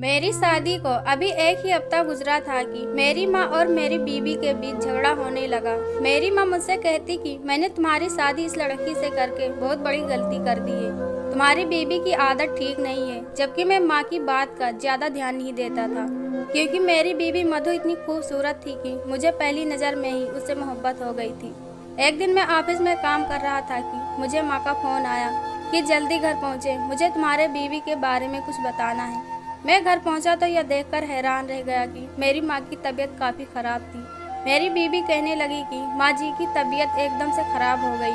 मेरी शादी को अभी एक ही हफ्ता गुजरा था कि मेरी माँ और मेरी बीवी के बीच झगड़ा होने लगा। मेरी माँ मुझसे कहती कि मैंने तुम्हारी शादी इस लड़की से करके बहुत बड़ी गलती कर दी है। तुम्हारी बीवी की आदत ठीक नहीं है। जबकि मैं माँ की बात का ज्यादा ध्यान नहीं देता था, क्योंकि मेरी बीवी मधु इतनी खूबसूरत थी कि मुझे पहली नजर में ही उससे मोहब्बत हो गई थी। एक दिन मैं ऑफिस में काम कर रहा था कि मुझे माँ का फोन आया कि जल्दी घर पहुँचे, मुझे तुम्हारे बीवी के बारे में कुछ बताना है। मैं घर पहुंचा तो यह देखकर हैरान रह गया कि मेरी माँ की तबीयत काफ़ी ख़राब थी। मेरी बीवी कहने लगी कि माँ जी की तबीयत एकदम से ख़राब हो गई,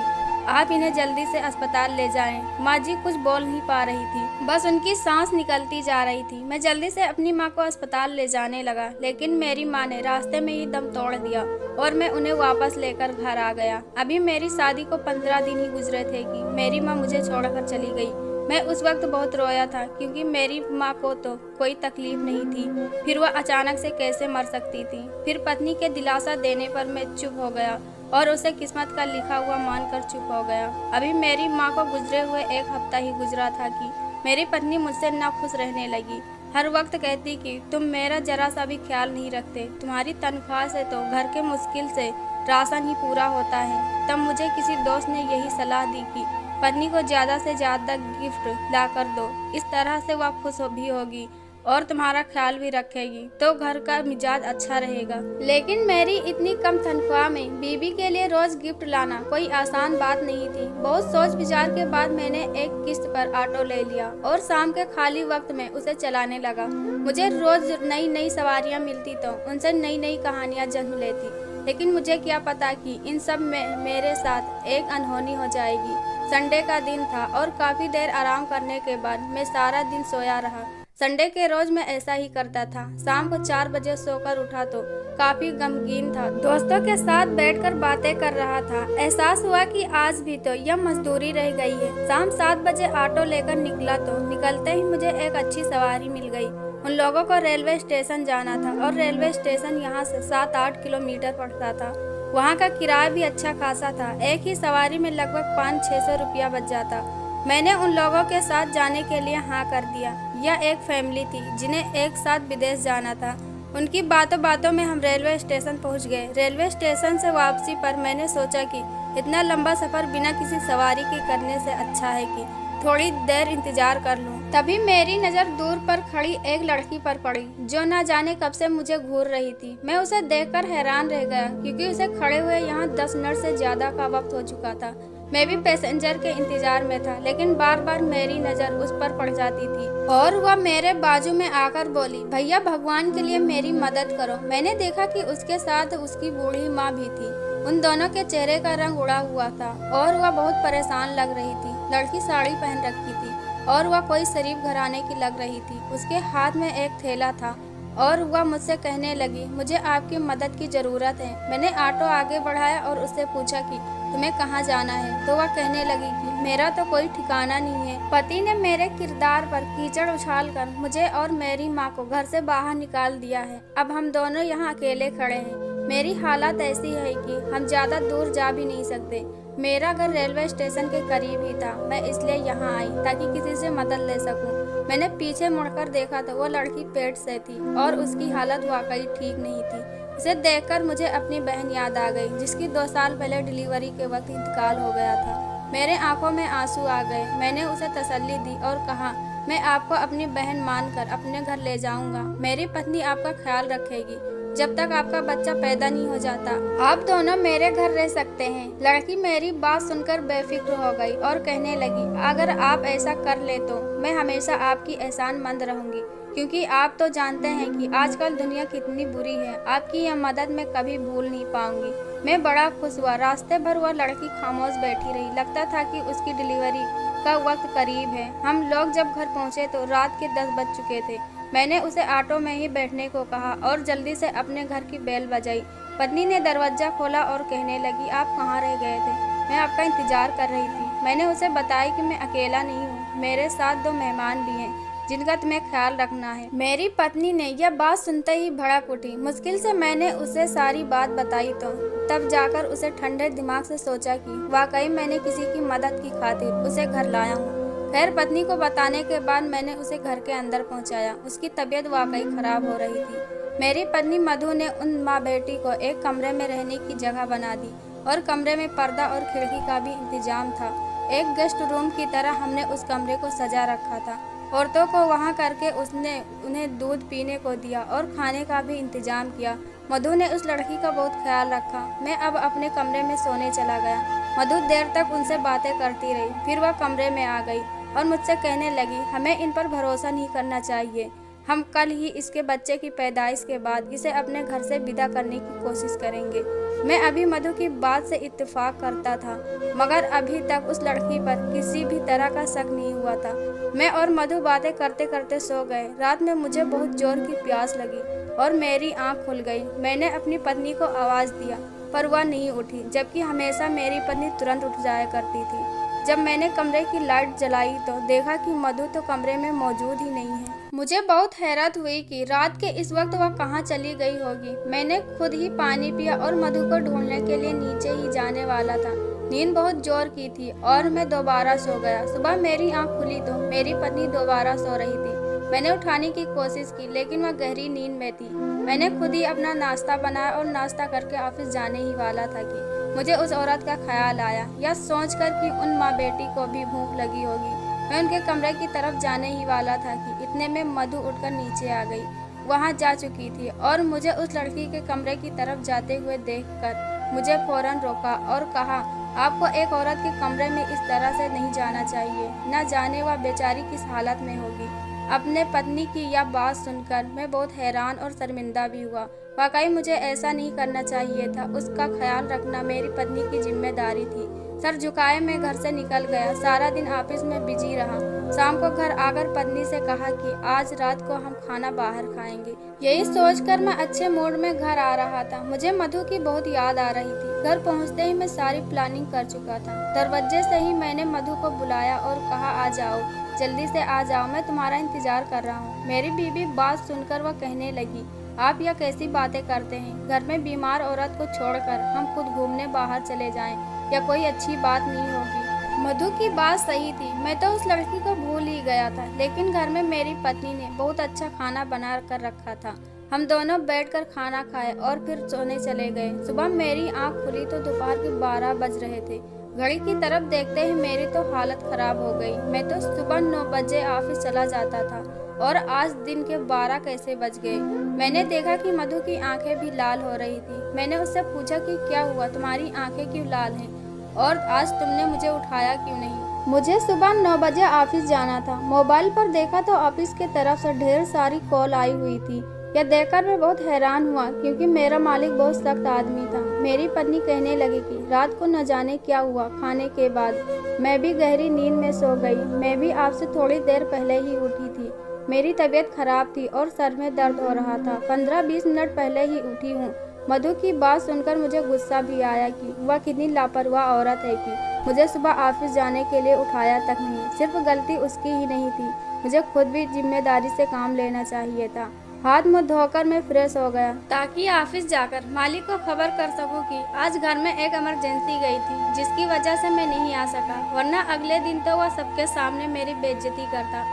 आप इन्हें जल्दी से अस्पताल ले जाएं। माँ जी कुछ बोल नहीं पा रही थी, बस उनकी सांस निकलती जा रही थी। मैं जल्दी से अपनी माँ को अस्पताल ले जाने लगा, लेकिन मेरी माँ ने रास्ते में ही दम तोड़ दिया और मैं उन्हें वापस लेकर घर आ गया। अभी मेरी शादी को 15 दिन ही गुजरे थे कि मेरी माँ मुझे छोड़कर चली गई। मैं उस वक्त बहुत रोया था, क्योंकि मेरी माँ को तो कोई तकलीफ नहीं थी, फिर वह अचानक से कैसे मर सकती थी। फिर पत्नी के दिलासा देने पर मैं चुप हो गया और उसे किस्मत का लिखा हुआ मानकर चुप हो गया। अभी मेरी माँ को गुजरे हुए एक हफ्ता ही गुजरा था कि मेरी पत्नी मुझसे नाखुश रहने लगी। हर वक्त कहती कि तुम मेरा जरा सा भी ख्याल नहीं रखते, तुम्हारी तनख्वाह से तो घर के मुश्किल से राशन ही पूरा होता है। तब मुझे किसी दोस्त ने यही सलाह दी कि पत्नी को ज़्यादा से ज़्यादा गिफ्ट ला कर दो, इस तरह से वह खुश भी होगी और तुम्हारा ख्याल भी रखेगी, तो घर का मिजाज अच्छा रहेगा। लेकिन मेरी इतनी कम तनख्वाह में बीवी के लिए रोज गिफ्ट लाना कोई आसान बात नहीं थी। बहुत सोच विचार के बाद मैंने एक किस्त पर ऑटो ले लिया और शाम के खाली वक्त में उसे चलाने लगा। मुझे रोज नई नई सवारियां मिलती तो उनसे नई नई कहानियां जन्म लेती, लेकिन मुझे क्या पता कि इन सब में मेरे साथ एक अनहोनी हो जाएगी। संडे का दिन था और काफ़ी देर आराम करने के बाद मैं सारा दिन सोया रहा। संडे के रोज मैं ऐसा ही करता था। शाम को 4 बजे सोकर उठा तो काफ़ी गमगीन था। दोस्तों के साथ बैठकर बातें कर रहा था। एहसास हुआ कि आज भी तो यह मजदूरी रह गई है। शाम 7 बजे ऑटो लेकर निकला तो निकलते ही मुझे एक अच्छी सवारी मिल गई। उन लोगों को रेलवे स्टेशन जाना था और रेलवे स्टेशन यहाँ से 7-8 किलोमीटर पड़ता था। वहाँ का किराया भी अच्छा खासा था। एक ही सवारी में लगभग 500-600 रुपया बच जाता। मैंने उन लोगों के साथ जाने के लिए हाँ कर दिया। यह एक फैमिली थी जिन्हें एक साथ विदेश जाना था। उनकी बातों बातों में हम रेलवे स्टेशन पहुँच गए। रेलवे स्टेशन से वापसी पर मैंने सोचा कि इतना लंबा सफ़र बिना किसी सवारी के करने से अच्छा है कि थोड़ी देर इंतजार कर लूं। तभी मेरी नज़र दूर पर खड़ी एक लड़की पर पड़ी, जो न जाने कब से मुझे घूर रही थी। मैं उसे देखकर हैरान रह गया, क्योंकि उसे खड़े हुए यहाँ 10 मिनट से ज़्यादा का वक्त हो चुका था। मैं भी पैसेंजर के इंतजार में था, लेकिन बार बार मेरी नज़र उस पर पड़ जाती थी और वह मेरे बाजू में आकर बोली, भैया भगवान के लिए मेरी मदद करो। मैंने देखा कि उसके साथ उसकी बूढ़ी माँ भी थी। उन दोनों के चेहरे का रंग उड़ा हुआ था और वह बहुत परेशान लग रही थी। लड़की साड़ी पहन रखी थी और वह कोई शरीफ घराने की लग रही थी। उसके हाथ में एक थैला था और वह मुझसे कहने लगी, मुझे आपकी मदद की ज़रूरत है। मैंने ऑटो आगे बढ़ाया और उससे पूछा कि तुम्हें कहाँ जाना है, तो वह कहने लगी कि मेरा तो कोई ठिकाना नहीं है। पति ने मेरे किरदार पर कीचड़ उछालकर मुझे और मेरी माँ को घर से बाहर निकाल दिया है। अब हम दोनों यहाँ अकेले खड़े हैं। मेरी हालत ऐसी है कि हम ज़्यादा दूर जा भी नहीं सकते। मेरा घर रेलवे स्टेशन के करीब ही था। मैं इसलिए यहाँ आई ताकि किसी से मदद ले सकूं। मैंने पीछे मुड़कर देखा तो वो लड़की पेट से थी और उसकी हालत वाकई ठीक नहीं थी। उसे देखकर मुझे अपनी बहन याद आ गई, जिसकी 2 साल पहले डिलीवरी के वक्त इंतकाल हो गया था। मेरे आंखों में आंसू आ गए। मैंने उसे तसल्ली दी और कहा, मैं आपको अपनी बहन मानकर अपने घर ले जाऊंगा। मेरी पत्नी आपका ख्याल रखेगी जब तक आपका बच्चा पैदा नहीं हो जाता। आप दोनों मेरे घर रह सकते हैं। लड़की मेरी बात सुनकर बेफिक्र हो गई और कहने लगी, अगर आप ऐसा कर ले तो मैं हमेशा आपकी एहसानमंद रहूंगी, क्योंकि आप तो जानते हैं कि आजकल दुनिया कितनी बुरी है। आपकी यह मदद मैं कभी भूल नहीं पाऊंगी। मैं बड़ा खुश हुआ। रास्ते भर वह लड़की खामोश बैठी रही। लगता था कि उसकी डिलीवरी का वक्त करीब है। हम लोग जब घर पहुंचे तो रात के 10 बज चुके थे। मैंने उसे ऑटो में ही बैठने को कहा और जल्दी से अपने घर की बेल बजाई। पत्नी ने दरवाज़ा खोला और कहने लगी, आप कहाँ रह गए थे? मैं आपका इंतज़ार कर रही थी। मैंने उसे बताया कि मैं अकेला नहीं हूँ, मेरे साथ 2 मेहमान भी हैं जिनका तुम्हें ख्याल रखना है। मेरी पत्नी ने यह बात सुनते ही भड़क उठी। मुश्किल से मैंने उसे सारी बात बताई तो तब जाकर उसे ठंडे दिमाग से सोचा कि वाकई मैंने किसी की मदद की खातिर उसे घर लाया हूँ। खैर पत्नी को बताने के बाद मैंने उसे घर के अंदर पहुंचाया। उसकी तबीयत वाकई खराब हो रही थी। मेरी पत्नी मधु ने उन माँ बेटी को एक कमरे में रहने की जगह बना दी और कमरे में पर्दा और खिड़की का भी इंतजाम था। एक गेस्ट रूम की तरह हमने उस कमरे को सजा रखा था। औरतों को वहाँ करके उसने उन्हें दूध पीने को दिया और खाने का भी इंतजाम किया। मधु ने उस लड़की का बहुत ख्याल रखा। मैं अब अपने कमरे में सोने चला गया। मधु देर तक उनसे बातें करती रही, फिर वह कमरे में आ गई और मुझसे कहने लगी, हमें इन पर भरोसा नहीं करना चाहिए। हम कल ही इसके बच्चे की पैदाइश के बाद इसे अपने घर से विदा करने की कोशिश करेंगे। मैं अभी मधु की बात से इत्तेफाक करता था, मगर अभी तक उस लड़की पर किसी भी तरह का शक नहीं हुआ था। मैं और मधु बातें करते करते सो गए। रात में मुझे बहुत जोर की प्यास लगी और मेरी आंख खुल गई। मैंने अपनी पत्नी को आवाज़ दिया, पर वह नहीं उठी, जबकि हमेशा मेरी पत्नी तुरंत उठ जाया करती थी। जब मैंने कमरे की लाइट जलाई तो देखा कि मधु तो कमरे में मौजूद ही नहीं है। मुझे बहुत हैरत हुई कि रात के इस वक्त वह कहाँ चली गई होगी। मैंने खुद ही पानी पिया और मधु को ढूंढने के लिए नीचे ही जाने वाला था। नींद बहुत जोर की थी और मैं दोबारा सो गया। सुबह मेरी आंख खुली तो मेरी पत्नी दोबारा सो रही थी। मैंने उठाने की कोशिश की, लेकिन वह गहरी नींद में थी। मैंने खुद ही अपना नाश्ता बनाया और नाश्ता करके ऑफिस जाने ही वाला था कि मुझे उस औरत का ख्याल आया, यह सोचकर कि उन माँ बेटी को भी भूख लगी होगी। मैं उनके कमरे की तरफ जाने ही वाला था कि इतने में मधु उठकर नीचे आ गई। वहाँ जा चुकी थी और मुझे उस लड़की के कमरे की तरफ जाते हुए देखकर मुझे फौरन रोका और कहा, आपको एक औरत के कमरे में इस तरह से नहीं जाना चाहिए। न जाने वह बेचारी किस हालत में होगी। अपने पत्नी की यह बात सुनकर मैं बहुत हैरान और शर्मिंदा भी हुआ। वाकई मुझे ऐसा नहीं करना चाहिए था। उसका ख्याल रखना मेरी पत्नी की जिम्मेदारी थी। सर झुकाए मैं घर से निकल गया। सारा दिन ऑफिस में बिजी रहा। शाम को घर आकर पत्नी से कहा कि आज रात को हम खाना बाहर खाएंगे। यही सोचकर मैं अच्छे मूड में घर आ रहा था। मुझे मधु की बहुत याद आ रही थी। घर पहुंचते ही मैं सारी प्लानिंग कर चुका था। दरवाजे से ही मैंने मधु को बुलाया और कहा, आ जाओ, जल्दी से आ जाओ, मैं तुम्हारा इंतजार कर रहा हूँ। मेरी बीवी बात सुनकर वह कहने लगी, आप यह कैसी बातें करते हैं? घर में बीमार औरत को छोड़कर हम खुद घूमने बाहर चले जाएं, यह कोई अच्छी बात नहीं होगी। मधु की बात सही थी। मैं तो उस लड़की को भूल ही गया था, लेकिन घर में मेरी पत्नी ने बहुत अच्छा खाना बना कर रखा था। हम दोनों बैठकर खाना खाए और फिर सोने चले गए। सुबह मेरी आंख खुली तो दोपहर के 12 बज रहे थे। घड़ी की तरफ देखते ही मेरी तो हालत खराब हो गई। मैं तो सुबह 9 बजे ऑफिस चला जाता था और आज दिन के 12 कैसे बज गए। मैंने देखा कि मधु की आंखें भी लाल हो रही थी। मैंने उससे पूछा कि क्या हुआ, तुम्हारी आंखें क्यों लाल हैं और आज तुमने मुझे उठाया क्यों नहीं? मुझे सुबह 9 बजे ऑफिस जाना था। मोबाइल पर देखा तो ऑफिस के तरफ से ढेर सारी कॉल आई हुई थी। यह देखकर मैं बहुत हैरान हुआ, क्योंकि मेरा मालिक बहुत सख्त आदमी था। मेरी पत्नी कहने लगी कि रात को न जाने क्या हुआ। खाने के बाद मैं भी गहरी नींद में सो गई। मैं भी आपसे थोड़ी देर पहले ही उठी थी। मेरी तबीयत खराब थी और सर में दर्द हो रहा था। 15-20 मिनट पहले ही उठी हूँ। मधु की बात सुनकर मुझे गुस्सा भी आया कि वह कितनी लापरवाह औरत है कि मुझे सुबह ऑफिस जाने के लिए उठाया तक नहीं। सिर्फ गलती उसकी ही नहीं थी, मुझे खुद भी जिम्मेदारी से काम लेना चाहिए था। हाथ मुँह धोकर मैं फ्रेश हो गया ताकि ऑफिस जाकर मालिक को खबर कर सकूं कि आज घर में एक इमरजेंसी गई थी, जिसकी वजह से मैं नहीं आ सका, वरना अगले दिन तो वह सबके सामने मेरी बेइज्जती करता।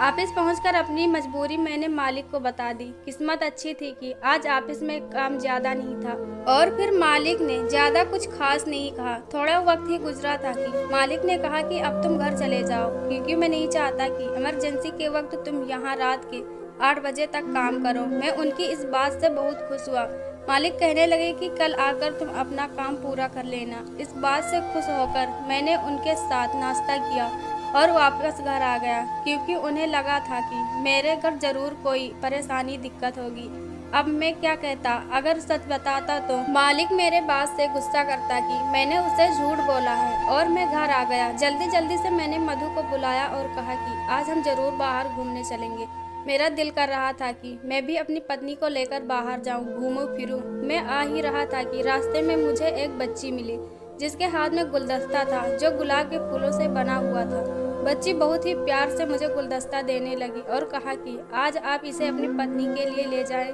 ऑफिस पहुंचकर अपनी मजबूरी मैंने मालिक को बता दी। किस्मत अच्छी थी कि आज ऑफिस में काम ज्यादा नहीं था और फिर मालिक ने ज्यादा कुछ खास नहीं कहा। थोड़ा वक्त ही गुजरा था कि मालिक ने कहा कि अब तुम घर चले जाओ, क्योंकि मैं नहीं चाहता कि इमरजेंसी के वक्त तुम यहाँ रात के 8 बजे तक काम करो। मैं उनकी इस बात से बहुत खुश हुआ। मालिक कहने लगे कि कल आकर तुम अपना काम पूरा कर लेना। इस बात से खुश होकर मैंने उनके साथ नाश्ता किया और वापस घर आ गया, क्योंकि उन्हें लगा था कि मेरे घर जरूर कोई परेशानी दिक्कत होगी। अब मैं क्या कहता, अगर सच बताता तो मालिक मेरे बात से गुस्सा करता कि मैंने उसे झूठ बोला है और मैं घर आ गया। जल्दी जल्दी से मैंने मधु को बुलाया और कहा कि आज हम जरूर बाहर घूमने चलेंगे। मेरा दिल कर रहा था कि मैं भी अपनी पत्नी को लेकर बाहर जाऊं, घूमूं फिरूं। मैं आ ही रहा था कि रास्ते में मुझे एक बच्ची मिली, जिसके हाथ में गुलदस्ता था जो गुलाब के फूलों से बना हुआ था। बच्ची बहुत ही प्यार से मुझे गुलदस्ता देने लगी और कहा कि आज आप इसे अपनी पत्नी के लिए ले जाएं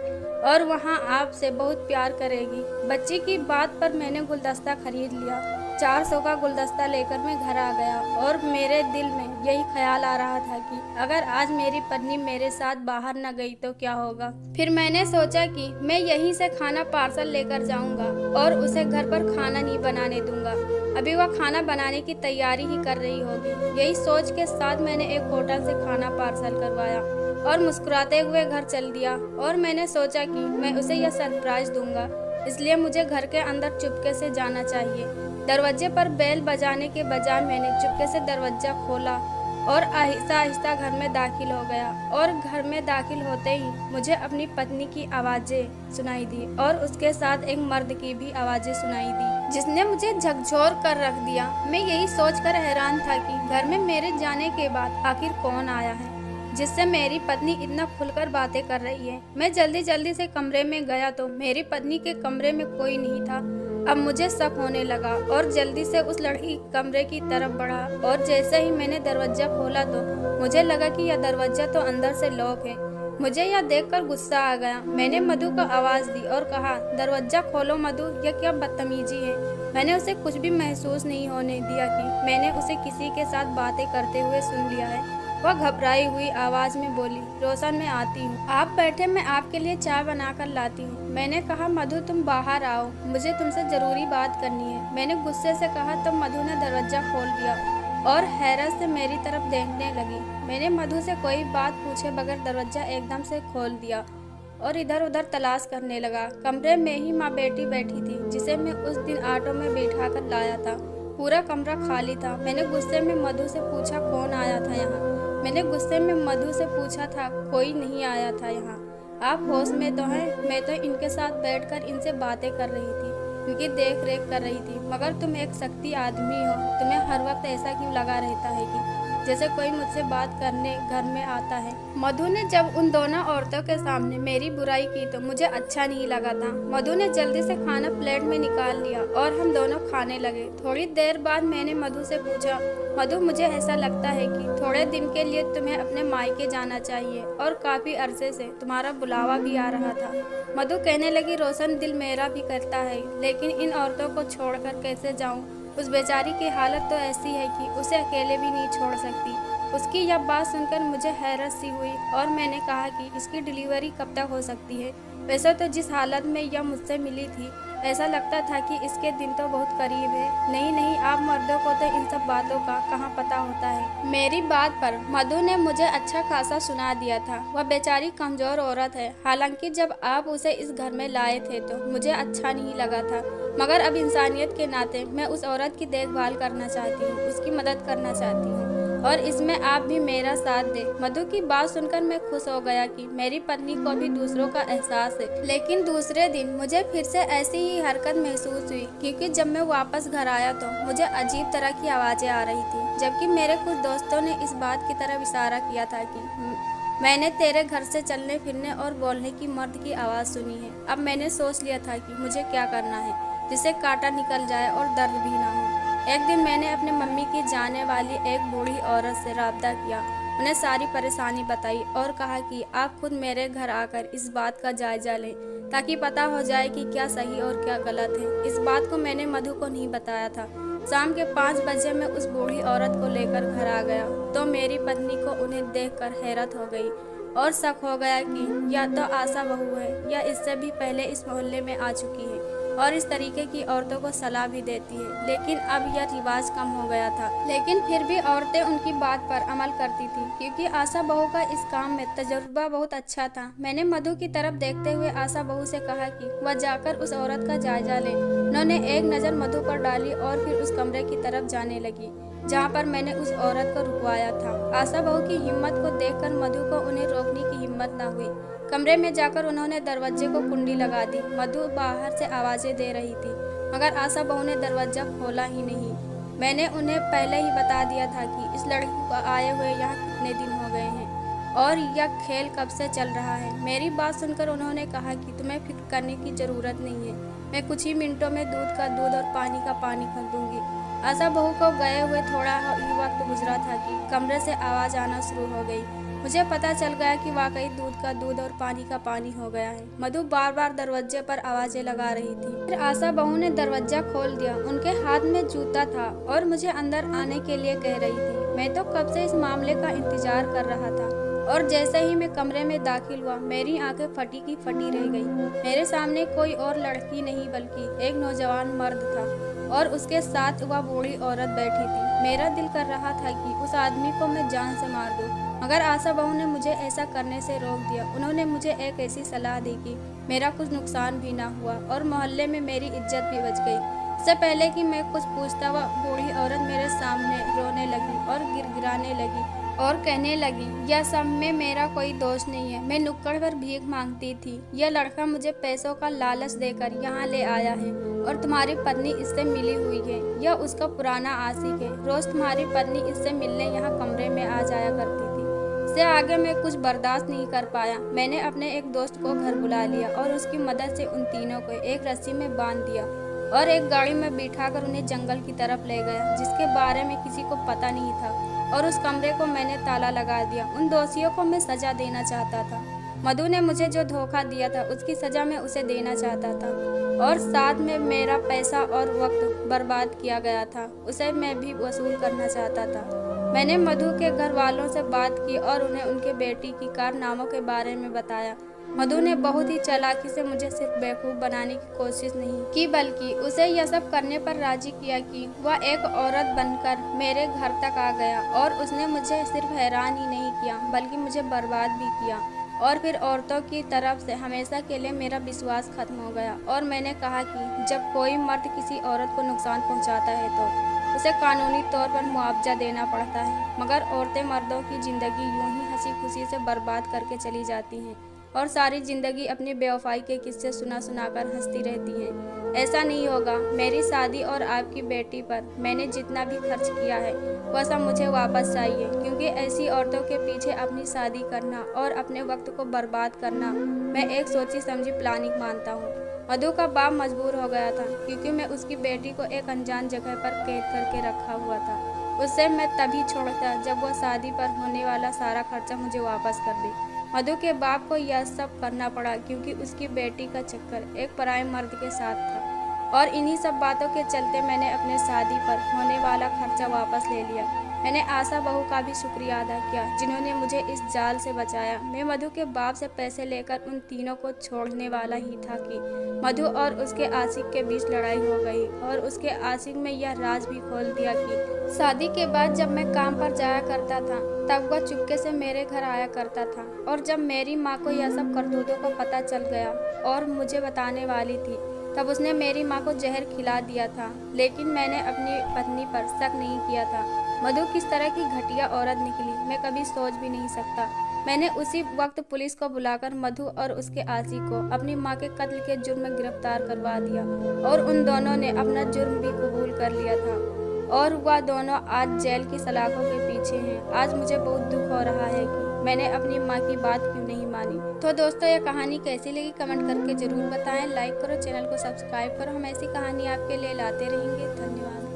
और वहां आपसे बहुत प्यार करेगी। बच्ची की बात पर मैंने गुलदस्ता खरीद लिया 400 का गुलदस्ता लेकर मैं घर आ गया और मेरे दिल में यही ख्याल आ रहा था कि अगर आज मेरी पत्नी मेरे साथ बाहर न गई तो क्या होगा। फिर मैंने सोचा कि मैं यहीं से खाना पार्सल लेकर जाऊंगा और उसे घर पर खाना नहीं बनाने दूंगा। अभी वह खाना बनाने की तैयारी ही कर रही होगी। यही सोच के साथ मैंने एक होटल से खाना पार्सल करवाया और मुस्कुराते हुए घर चल दिया। और मैंने सोचा कि मैं उसे यह सरप्राइज दूंगा, इसलिए मुझे घर के अंदर चुपके से जाना चाहिए। दरवाजे पर बेल बजाने के बजाय मैंने चुपके से दरवाजा खोला और आहिस्ता आहिस्ता घर में दाखिल हो गया। और घर में दाखिल होते ही मुझे अपनी पत्नी की आवाज़ें सुनाई दी और उसके साथ एक मर्द की भी आवाज़ें सुनाई दी, जिसने मुझे झकझोर कर रख दिया। मैं यही सोचकर हैरान था कि घर में मेरे जाने के बाद आखिर कौन आया है जिससे मेरी पत्नी इतना खुलकर बातें कर रही है। मैं जल्दी जल्दी से कमरे में गया तो मेरी पत्नी के कमरे में कोई नहीं था। अब मुझे शक होने लगा और जल्दी से उस लड़की कमरे की तरफ बढ़ा और जैसे ही मैंने दरवाजा खोला तो मुझे लगा कि यह दरवाजा तो अंदर से लॉक है। मुझे यह देखकर गुस्सा आ गया। मैंने मधु को आवाज़ दी और कहा, दरवाजा खोलो मधु, यह क्या बदतमीजी है। मैंने उसे कुछ भी महसूस नहीं होने दिया कि मैंने उसे किसी के साथ बातें करते हुए सुन लिया है। वह घबराई हुई आवाज में बोली, रोशन मैं आती हूँ, आप बैठे, मैं आपके लिए चाय बनाकर लाती हूँ। मैंने कहा, मधु तुम बाहर आओ, मुझे तुमसे जरूरी बात करनी है। मैंने गुस्से से कहा तो मधु ने दरवाजा खोल दिया और हैरत से मेरी तरफ देखने लगी। मैंने मधु से कोई बात पूछे बगैर दरवाजा एकदम से खोल दिया और इधर उधर तलाश करने लगा। कमरे में ही माँ बेटी बैठी थी जिसे मैं उस दिन ऑटो में बैठा कर लाया था। पूरा कमरा खाली था। मैंने गुस्से में मधु से पूछा, कौन आया था यहाँ। मैंने गुस्से में मधु से पूछा था, कोई नहीं आया था यहाँ, आप होश में तो हैं। मैं तो इनके साथ बैठकर इनसे बातें कर रही थी, इनकी देख रेख कर रही थी। मगर तुम एक शक्ति आदमी हो, तुम्हें हर वक्त ऐसा क्यों लगा रहता है कि जैसे कोई मुझसे बात करने घर में आता है। मधु ने जब उन दोनों औरतों के सामने मेरी बुराई की तो मुझे अच्छा नहीं लगा था। मधु ने जल्दी से खाना प्लेट में निकाल लिया और हम दोनों खाने लगे। थोड़ी देर बाद मैंने मधु से पूछा, मधु मुझे ऐसा लगता है कि थोड़े दिन के लिए तुम्हें अपने मायके जाना चाहिए और काफी अरसे से तुम्हारा बुलावा भी आ रहा था। मधु कहने लगी, रोशन दिल मेरा भी करता है, लेकिन इन औरतों को छोड़कर कैसे जाऊं। उस बेचारी की हालत तो ऐसी है कि उसे अकेले भी नहीं छोड़ सकती। उसकी यह बात सुनकर मुझे हैरत सी हुई और मैंने कहा कि इसकी डिलीवरी कब तक हो सकती है। वैसे तो जिस हालत में यह मुझसे मिली थी ऐसा लगता था कि इसके दिन तो बहुत करीब है। नहीं, आप मर्दों को तो इन सब बातों का कहाँ पता होता है। मेरी बात पर मधु ने मुझे अच्छा खासा सुना दिया था। वह बेचारी कमजोर औरत है। हालांकि जब आप उसे इस घर में लाए थे तो मुझे अच्छा नहीं लगा था, मगर अब इंसानियत के नाते मैं उस औरत की देखभाल करना चाहती हूँ, उसकी मदद करना चाहती हूँ और इसमें आप भी मेरा साथ दे। मधु की बात सुनकर मैं खुश हो गया कि मेरी पत्नी को भी दूसरों का एहसास है। लेकिन दूसरे दिन मुझे फिर से ऐसी ही हरकत महसूस हुई, क्योंकि जब मैं वापस घर आया तो मुझे अजीब तरह की आवाज़ें आ रही थी, जबकि मेरे कुछ दोस्तों ने इस बात की तरफ इशारा किया था कि मैंने तेरे घर से चलने फिरने और बोलने की मर्द की आवाज़ सुनी है। अब मैंने सोच लिया था कि मुझे क्या करना है जिससे कांटा निकल जाए और दर्द भी ना हो। एक दिन मैंने अपने मम्मी की जाने वाली एक बूढ़ी औरत से राब्ता किया, उन्हें सारी परेशानी बताई और कहा कि आप खुद मेरे घर आकर इस बात का जायजा लें ताकि पता हो जाए कि क्या सही और क्या गलत है। इस बात को मैंने मधु को नहीं बताया था। शाम के 5 बजे मैं उस बूढ़ी औरत को लेकर घर आ गया तो मेरी पत्नी को उन्हें देखकर हैरत हो गई और शक हो गया कि या तो आशा बहू है या इससे भी पहले इस मोहल्ले में आ चुकी है और इस तरीके की औरतों को सलाह भी देती है। लेकिन अब यह रिवाज कम हो गया था, लेकिन फिर भी औरतें उनकी बात पर अमल करती थी क्योंकि आशा बहू का इस काम में तजुर्बा बहुत अच्छा था। मैंने मधु की तरफ देखते हुए आशा बहू से कहा कि वह जाकर उस औरत का जायजा ले। उन्होंने एक नज़र मधु पर डाली और फिर उस कमरे की तरफ जाने लगी जहाँ पर मैंने उस औरत को रुकवाया था। आशा बहू की हिम्मत को देखकर मधु को उन्हें रोकने की हिम्मत न हुई। कमरे में जाकर उन्होंने दरवाजे को कुंडी लगा दी। मधु बाहर से आवाज़ें दे रही थी मगर आशा बहू ने दरवाज़ा खोला ही नहीं। मैंने उन्हें पहले ही बता दिया था कि इस लड़की को आए हुए यहाँ कितने दिन हो गए हैं और यह खेल कब से चल रहा है। मेरी बात सुनकर उन्होंने कहा कि तुम्हें फिक्र करने की ज़रूरत नहीं है, मैं कुछ ही मिनटों में दूध का दूध और पानी का पानी कर दूँगी। आशा बहू को गए हुए थोड़ा ही वक्त गुजरा था कि कमरे से आवाज़ आना शुरू हो गई। मुझे पता चल गया कि वाकई दूध का दूध और पानी का पानी हो गया है। मधु बार बार दरवाजे पर आवाजें लगा रही थी। फिर आशा बहू ने दरवाजा खोल दिया। उनके हाथ में जूता था और मुझे अंदर आने के लिए कह रही थी। मैं तो कब से इस मामले का इंतजार कर रहा था और जैसे ही मैं कमरे में दाखिल हुआ मेरी आंखें फटी की फटी रह गई। मेरे सामने कोई और लड़की नहीं बल्कि एक नौजवान मर्द था और उसके साथ वह बूढ़ी औरत बैठी थी। मेरा दिल कर रहा था कि उस आदमी को मैं जान से मार दूं, मगर आशा बहू ने मुझे ऐसा करने से रोक दिया। उन्होंने मुझे एक ऐसी सलाह दी कि मेरा कुछ नुकसान भी ना हुआ और मोहल्ले में मेरी इज्जत भी बच गई। इससे पहले कि मैं कुछ पूछता वह बूढ़ी औरत मेरे सामने रोने लगी और गिड़गिड़ाने लगी और कहने लगी, यह सब में मेरा कोई दोष नहीं है। मैं नुक्कड़ पर भीख मांगती थी। यह लड़का मुझे पैसों का लालच देकर यहाँ ले आया है और तुम्हारी पत्नी इससे मिली हुई है। यह उसका पुराना आशिक है। रोज तुम्हारी पत्नी इससे मिलने यहाँ कमरे में आ जाया करती थी। इससे आगे मैं कुछ बर्दाश्त नहीं कर पाया। मैंने अपने एक दोस्त को घर बुला लिया और उसकी मदद से उन तीनों को एक रस्सी में बांध दिया और एक गाड़ी में बिठाकर उन्हें जंगल की तरफ ले गया, जिसके बारे में किसी को पता नहीं था, और उस कमरे को मैंने ताला लगा दिया। उन दोषियों को मैं सजा देना चाहता था। मधु ने मुझे जो धोखा दिया था उसकी सजा मैं उसे देना चाहता था और साथ में मेरा पैसा और वक्त बर्बाद किया गया था उसे मैं भी वसूल करना चाहता था। मैंने मधु के घर वालों से बात की और उन्हें उनके बेटी की कारनामों के बारे में बताया। मधु ने बहुत ही चालाकी से मुझे सिर्फ बेवकूफ़ बनाने की कोशिश नहीं की बल्कि उसे यह सब करने पर राजी किया कि वह एक औरत बनकर मेरे घर तक आ गया और उसने मुझे सिर्फ हैरान ही नहीं किया बल्कि मुझे बर्बाद भी किया। और फिर औरतों की तरफ से हमेशा के लिए मेरा विश्वास खत्म हो गया और मैंने कहा कि जब कोई मर्द किसी औरत को नुकसान पहुंचाता है तो उसे कानूनी तौर पर मुआवजा देना पड़ता है, मगर औरतें मर्दों की ज़िंदगी यूं ही हंसी खुशी से बर्बाद करके चली जाती हैं और सारी ज़िंदगी अपनी बेवफाई के किस्से सुना सुनाकर हंसती रहती हैं। ऐसा नहीं होगा। मेरी शादी और आपकी बेटी पर मैंने जितना भी खर्च किया है वह सब मुझे वापस चाहिए, क्योंकि ऐसी औरतों के पीछे अपनी शादी करना और अपने वक्त को बर्बाद करना मैं एक सोची समझी प्लानिंग मानता हूँ। मधु का बाप मजबूर हो गया था क्योंकि मैं उसकी बेटी को एक अनजान जगह पर कैद करके रखा हुआ था। उससे मैं तभी छोड़ता जब वह शादी पर होने वाला सारा खर्चा मुझे वापस कर दे। मधु के बाप को यह सब करना पड़ा क्योंकि उसकी बेटी का चक्कर एक पराये मर्द के साथ था और इन्हीं सब बातों के चलते मैंने अपने शादी पर होने वाला खर्चा वापस ले लिया। मैंने आशा बहू का भी शुक्रिया अदा किया जिन्होंने मुझे इस जाल से बचाया। मैं मधु के बाप से पैसे लेकर उन तीनों को छोड़ने वाला ही था कि मधु और उसके आशिक के बीच लड़ाई हो गई और उसके आशिक में यह राज भी खोल दिया कि शादी के बाद जब मैं काम पर जाया करता था तब वह चुपके से मेरे घर आया करता था और जब मेरी माँ को यह सब करतूतों का पता चल गया और मुझे बताने वाली थी तब उसने मेरी माँ को जहर खिला दिया था। लेकिन मैंने अपनी पत्नी पर शक नहीं किया था। मधु किस तरह की घटिया औरत निकली मैं कभी सोच भी नहीं सकता। मैंने उसी वक्त पुलिस को बुलाकर मधु और उसके आशिक को अपनी माँ के कत्ल के जुर्म में गिरफ्तार करवा दिया और उन दोनों ने अपना जुर्म भी कबूल कर लिया था और वह दोनों आज जेल की सलाखों के पीछे हैं। आज मुझे बहुत दुख हो रहा है कि मैंने अपनी माँ की बात क्यों नहीं मानी। तो दोस्तों ये कहानी कैसी लगी कमेंट करके ज़रूर बताएं। लाइक करो, चैनल को सब्सक्राइब करो। हम ऐसी कहानी आपके लिए लाते रहेंगे। धन्यवाद।